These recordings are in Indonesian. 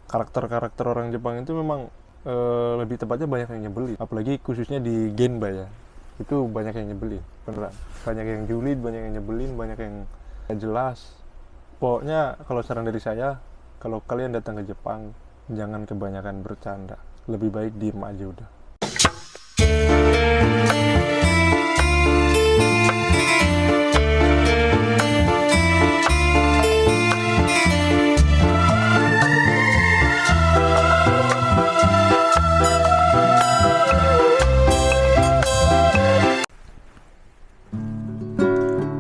karakter-karakter orang Jepang itu memang lebih tepatnya banyak yang nyebelin, apalagi khususnya di Genba ya, itu banyak yang nyebelin beneran, banyak yang julid, banyak yang nyebelin, banyak yang gak jelas. Pokoknya kalau saran dari saya, kalau kalian datang ke Jepang jangan kebanyakan bercanda, lebih baik diem aja udah.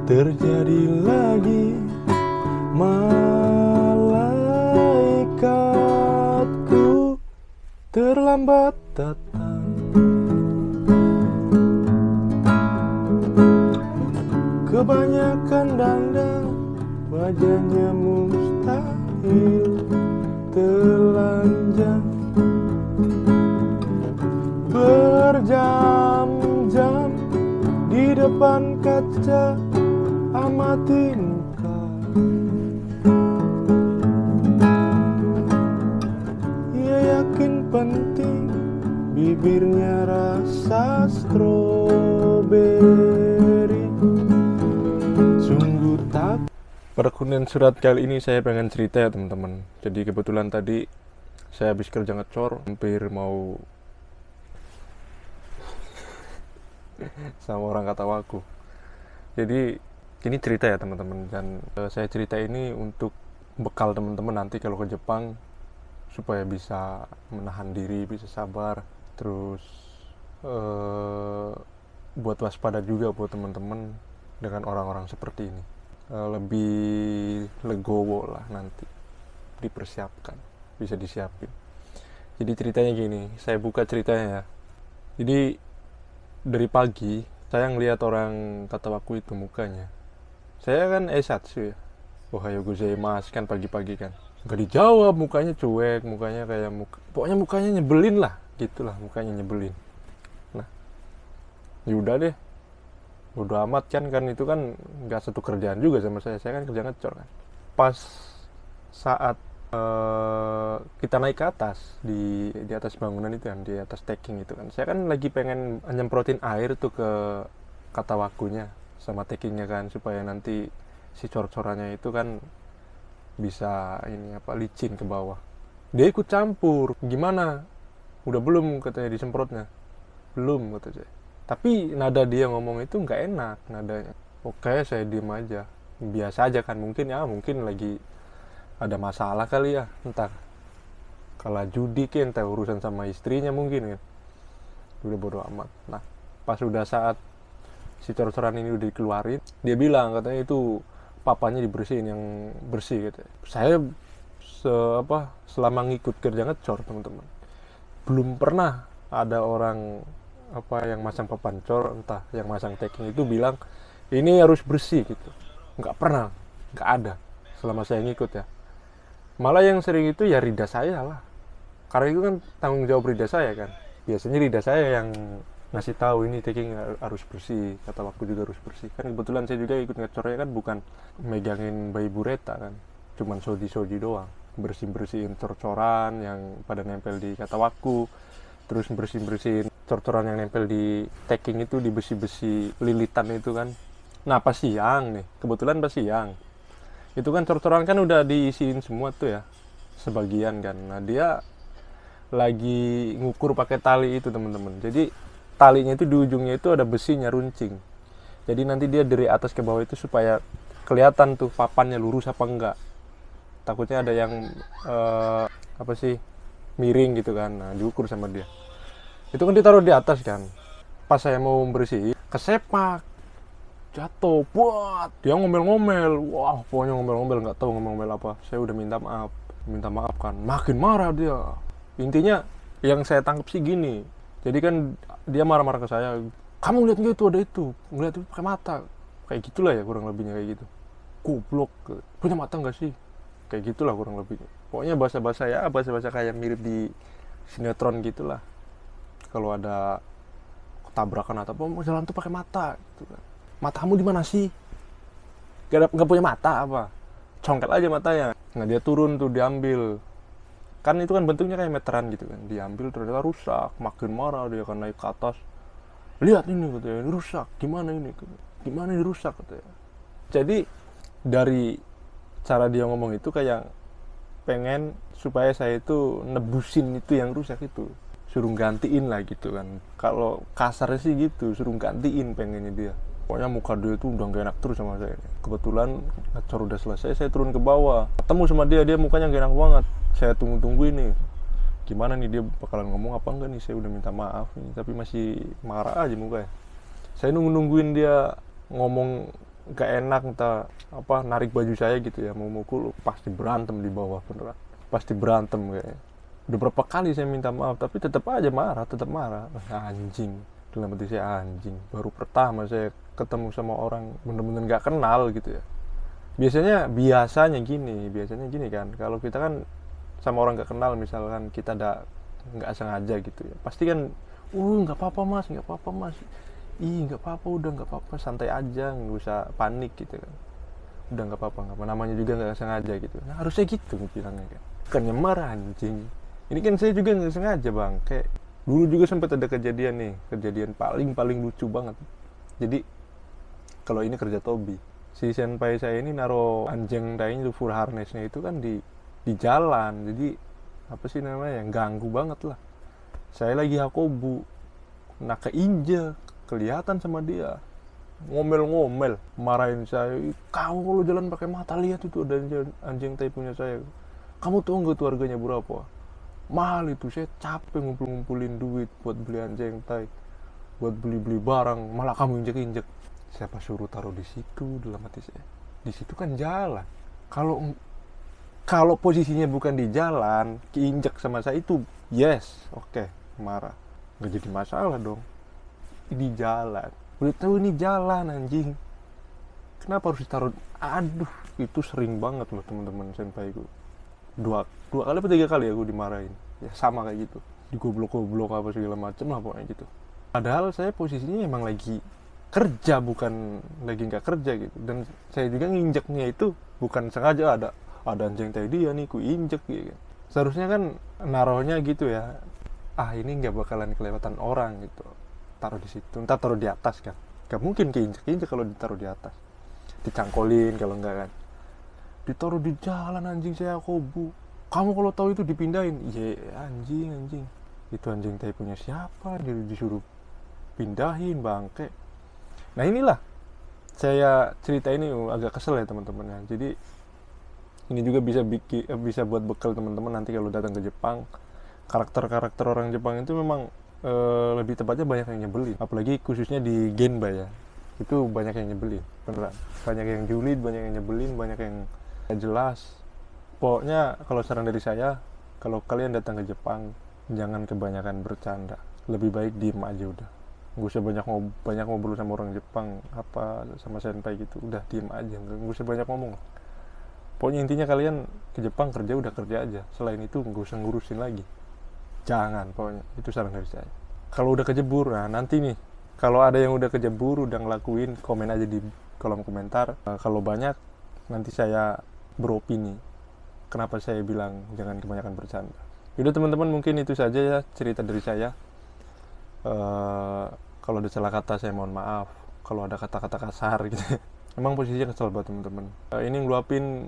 Terjadi lagi, malaikatku terlambat datang. Kebanyakan dandan, wajahnya mustahil telanjang. Berjam-jam di depan kaca amati muka. Ia yakin penting, bibirnya rasa stroberi. Sungguh tak. Pada kunen surat kali ini saya pengen cerita ya teman-teman. Jadi kebetulan tadi saya habis kerja ngecor, hampir mau sama orang Katawaku. Jadi ini cerita ya teman-teman, dan saya cerita ini untuk bekal teman-teman nanti kalau ke Jepang, supaya bisa menahan diri, bisa sabar, terus buat waspada juga buat teman-teman dengan orang-orang seperti ini. Lebih legowo lah nanti, dipersiapkan, bisa disiapin. Jadi ceritanya gini, saya buka ceritanya ya. Jadi dari pagi saya ngelihat orang Katawaku itu mukanya. Saya kan S1 ya. Ohayo gozaimasu kan pagi-pagi kan. Gak dijawab, mukanya cuek, mukanya kayak pokoknya mukanya nyebelin lah, gitulah mukanya nyebelin. Nah, yaudah deh. Bodo amat kan itu kan nggak satu kerjaan juga sama saya kan kerja ngecor kan. Pas saat kita naik ke atas di atas bangunan itu kan, di atas stacking itu kan, saya kan lagi pengen nyemprotin air tuh ke Katawakunya sama tackingnya kan, supaya nanti si cor-corannya itu kan bisa ini licin ke bawah. Dia ikut campur. Gimana, udah belum katanya disemprotnya? Belum kata saya. Tapi nada dia ngomong itu nggak enak nadanya. Oke, saya diem aja, biasa aja kan, mungkin lagi ada masalah kali ya, entah kalah judi kan, entah urusan sama istrinya mungkin kan. Udah bodo amat. Nah, pas udah saat si cor-coran ini udah dikeluarin, dia bilang katanya itu papanya dibersihin, yang bersih katanya. Saya selama ngikut kerja ngecor teman-teman, belum pernah ada orang yang masang papan cor, entah yang masang tacking itu bilang ini harus bersih gitu. Nggak pernah, nggak ada selama saya ngikut ya. Malah yang sering itu ya Rida saya lah, karena itu kan tanggung jawab Rida saya kan. Biasanya Rida saya yang ngasih tahu ini taking harus bersih, kata waktu juga harus bersih kan. Kebetulan saya juga ikut ngecornya kan, bukan megangin bayi bureta kan, cuman soji doang, bersihin cor-coran yang pada nempel di katawaku, terus bersihin cor-coran yang nempel di taking itu, di besi-besi lilitan itu kan. Nah pas siang nih, kebetulan pas siang itu kan cor-coran kan udah diisiin semua tuh ya, sebagian kan. Nah dia lagi ngukur pakai tali itu teman-teman. Jadi talinya itu di ujungnya itu ada besinya runcing. Jadi nanti dia dari atas ke bawah itu supaya kelihatan tuh papannya lurus apa enggak. Takutnya ada yang miring gitu kan. Nah, diukur sama dia. Itu kan ditaruh di atas kan. Pas saya mau bersih, kesepak, jatuh, buat dia ngomel-ngomel. Wah, pokoknya ngomel-ngomel, nggak tahu ngomel-ngomel apa. Saya udah minta maaf kan. Makin marah dia. Intinya yang saya tangkap sih gini. Jadi kan dia marah-marah ke saya. Kamu lihat nggak itu ada itu? Ngeliat itu pakai mata. Kayak gitulah ya kurang lebihnya kayak gitu. Goblok. Punya mata nggak sih? Kayak gitulah kurang lebihnya. Pokoknya bahasa-bahasa kayak mirip di sinetron gitulah. Kalau ada tabrakan atau apa, jalan tuh pakai mata. Gitu kan. Mata kamu di mana sih? Gak punya mata apa? Congkel aja matanya. Nah dia turun tuh, diambil. Kan itu kan bentuknya kayak meteran gitu kan, diambil ternyata rusak, makin marah dia kan naik ke atas, lihat ini katanya, ini rusak, gimana ini rusak katanya. Jadi dari cara dia ngomong itu kayak pengen supaya saya itu nebusin itu yang rusak itu, suruh gantiin lah gitu kan. Kalau kasarnya sih gitu, suruh gantiin pengennya dia. Pokoknya muka dia itu udah gak enak terus sama saya. Kebetulan acara udah selesai, saya turun ke bawah, ketemu sama dia mukanya gak enak banget. Saya tunggu ini, gimana nih dia bakalan ngomong apa enggak nih. Saya udah minta maaf nih, tapi masih marah aja mukanya. Saya nungguin dia ngomong gak enak, entah apa, narik baju saya gitu ya, mau mukul. Pasti berantem di bawah, beneran pasti berantem kayaknya. Udah berapa kali saya minta maaf tapi tetap aja marah, anjing. Dalam hati saya, anjing, baru pertama saya ketemu sama orang bener-bener gak kenal gitu ya. Biasanya gini kan, kalau kita kan sama orang gak kenal, misalkan kita nggak sengaja gitu ya, pasti kan nggak apa-apa mas, nggak apa-apa, udah nggak apa-apa, santai aja, nggak usah panik gitu kan, udah nggak apa-apa, namanya juga nggak sengaja gitu. Nah harusnya gitu bilangnya kan, bukannya marah anjing. Ini kan saya juga nggak sengaja bang, kayak dulu juga sempat ada kejadian paling lucu banget. Jadi kalau ini kerja Tobi, si senpai saya ini naro anjing tainya itu, full harnessnya itu kan di jalan, jadi apa sih namanya, yang ganggu banget lah. Saya lagi hakobu, nah keinjek, kelihatan sama dia, ngomel-ngomel, marahin saya, kamu kalau jalan pakai mata lihat itu ada anjing tai punya saya, kamu tahu nggak tuh harganya berapa, mahal itu, saya capek ngumpulin duit buat beli anjing tai, buat beli barang, malah kamu injek-injek. Siapa suruh taruh di situ, dalam hati saya, di situ kan jalan. Kalau posisinya bukan di jalan, keinjek sama saya itu, yes, oke, marah, nggak jadi masalah dong. Di jalan, udah tahu ini jalan anjing, kenapa harus ditaruh? Aduh, itu sering banget loh teman-teman senpaiku. Dua kali atau 3 kali aku dimarahin, ya sama kayak gitu, digoblok apa segala macem lah pokoknya gitu. Padahal saya posisinya emang lagi kerja, bukan lagi nggak kerja gitu. Dan saya juga nginjeknya itu bukan sengaja, ada anjing tai dia nih ku injek gitu. Seharusnya kan naruhnya gitu ya, ini nggak bakalan kelewatan orang gitu, taruh di situ, entar taruh di atas kan, nggak mungkin keinjek kalau ditaruh di atas, dicangkolin kalau enggak kan. Ditaruh di jalan anjing, saya kobu, kamu kalau tahu itu dipindahin. Anjing itu anjing tai punya siapa, disuruh pindahin bangke. Nah inilah saya cerita ini agak kesel ya teman-teman ya. Jadi ini juga bisa buat bekal teman-teman nanti kalau datang ke Jepang. Karakter orang Jepang itu memang lebih tepatnya banyak yang nyebelin, apalagi khususnya di Genba ya, itu banyak yang nyebelin beneran, banyak yang julid, banyak yang nyebelin, banyak yang gak jelas. Pokoknya kalau saran dari saya, kalau kalian datang ke Jepang jangan kebanyakan bercanda, lebih baik diem aja udah, nggak usah banyak ngobrol sama orang Jepang apa sama senpai gitu, udah diem aja, nggak usah banyak ngomong. Pokoknya intinya kalian ke Jepang kerja, udah kerja aja, selain itu nggak usah ngurusin lagi, jangan, pokoknya itu saran dari saya. Kalau udah kejebur, nah nanti nih kalau ada yang udah kejebur, udah ngelakuin, komen aja di kolom komentar. Kalau banyak, nanti saya beropini kenapa saya bilang jangan kebanyakan bercanda. Yaudah teman-teman, mungkin itu saja ya cerita dari saya. Kalau ada salah kata saya mohon maaf, kalau ada kata-kata kasar gitu. Emang posisinya kesel banget teman-teman. Ini ngeluapin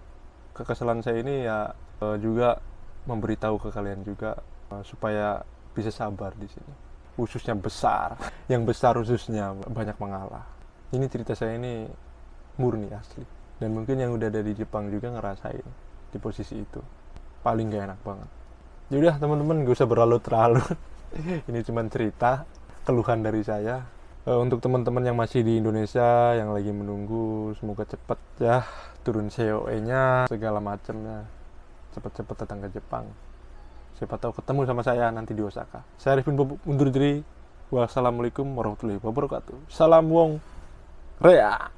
kekesalan saya ini ya, juga memberitahu ke kalian juga, supaya bisa sabar di sini. Khususnya yang besar khususnya banyak mengalah. Ini cerita saya ini murni asli. Dan mungkin yang udah ada di Jepang juga ngerasain di posisi itu. Paling gak enak banget. Yaudah teman-teman, gak usah berlarut-larut. Ini cuma cerita, keluhan dari saya. Untuk teman-teman yang masih di Indonesia, yang lagi menunggu, semoga cepet ya turun COE-nya, segala macamnya. Cepet-cepet datang ke Jepang. Siapa tahu ketemu sama saya nanti di Osaka. Saya Arifin Bob undur diri. Wassalamualaikum warahmatullahi wabarakatuh. Salam Wong Rea.